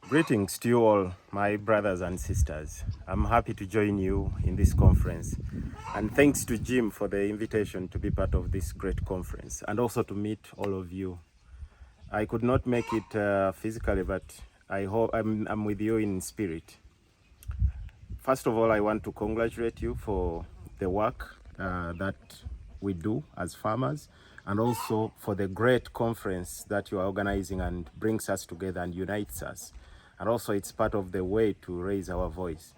Greetings to you all, my brothers and sisters. I'm happy to join you in this conference. And thanks to Jim for the invitation to be part of this great conference and also to meet all of you. I could not make it physically, but I hope I'm with you in spirit. First of all, I want to congratulate you for the work that we do as farmers, and also for the great conference that you are organizing and brings us together and unites us. And also it's part of the way to raise our voice.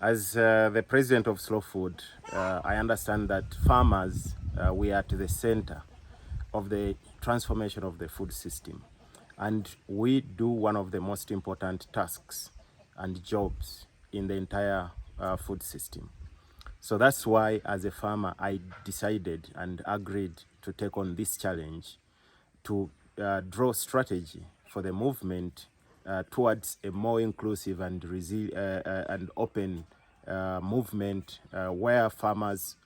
As the president of Slow Food, I understand that farmers, we are at the center of the transformation of the food system. And we do one of the most important tasks and jobs in the entire food system. So that's why, as a farmer, I decided and agreed to take on this challenge to draw strategy for the movement towards a more inclusive and open movement where farmers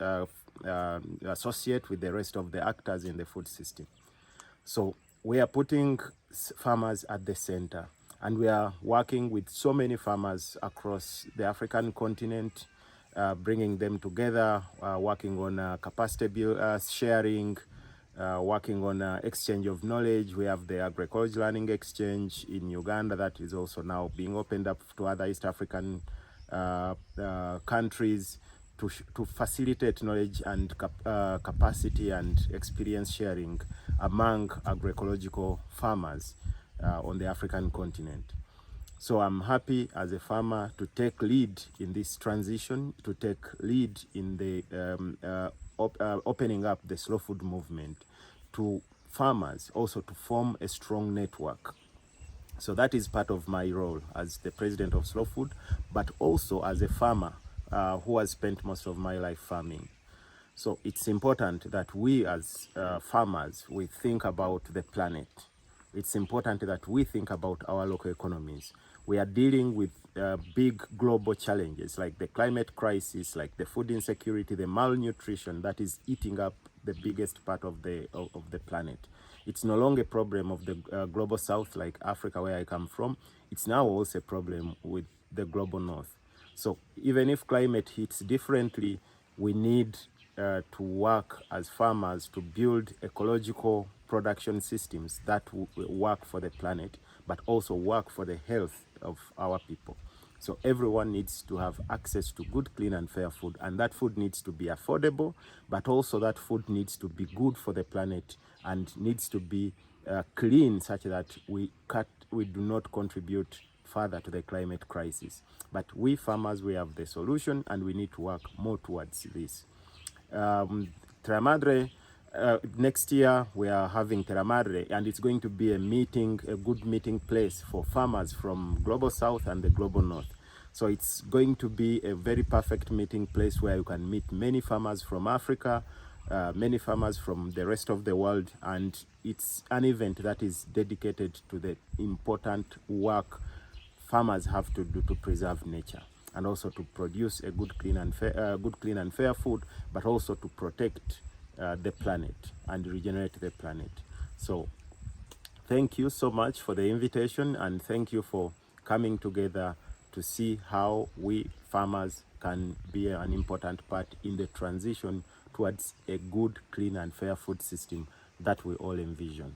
associate with the rest of the actors in the food system. So we are putting farmers at the center, and we are working with so many farmers across the African continent, bringing them together, working on capacity sharing, working on exchange of knowledge. We have the agroecology learning exchange in Uganda that is also now being opened up to other East African countries to facilitate knowledge and capacity and experience sharing among agroecological farmers on the African continent. So I'm happy as a farmer to take lead in this transition, to take lead in the opening up the slow food movement to farmers, also to form a strong network. So that is part of my role as the president of Slow Food, but also as a farmer who has spent most of my life farming. So it's important that we as farmers, we think about the planet. It's important that we think about our local economies. We are dealing with big global challenges like the climate crisis, like the food insecurity, the malnutrition that is eating up the biggest part of the planet. It's no longer a problem of the global south like Africa, where I come from. It's now also a problem with the global north. So even if climate hits differently, we need to work as farmers to build ecological production systems that work for the planet, but also work for the health of our people. So everyone needs to have access to good, clean and fair food, and that food needs to be affordable, but also that food needs to be good for the planet and needs to be clean, such that we do not contribute further to the climate crisis. But we farmers, we have the solution, and we need to work more towards this. Terra Madre, next year we are having Terra Madre, and it's going to be a good meeting place for farmers from global south and the global north. So it's going to be a very perfect meeting place where you can meet many farmers from Africa, many farmers from the rest of the world, and it's an event that is dedicated to the important work farmers have to do to preserve nature, and also to produce a good, clean and fair food, but also to protect the planet and regenerate the planet. So thank you so much for the invitation, and thank you for coming together to see how we farmers can be an important part in the transition towards a good, clean and fair food system that we all envision.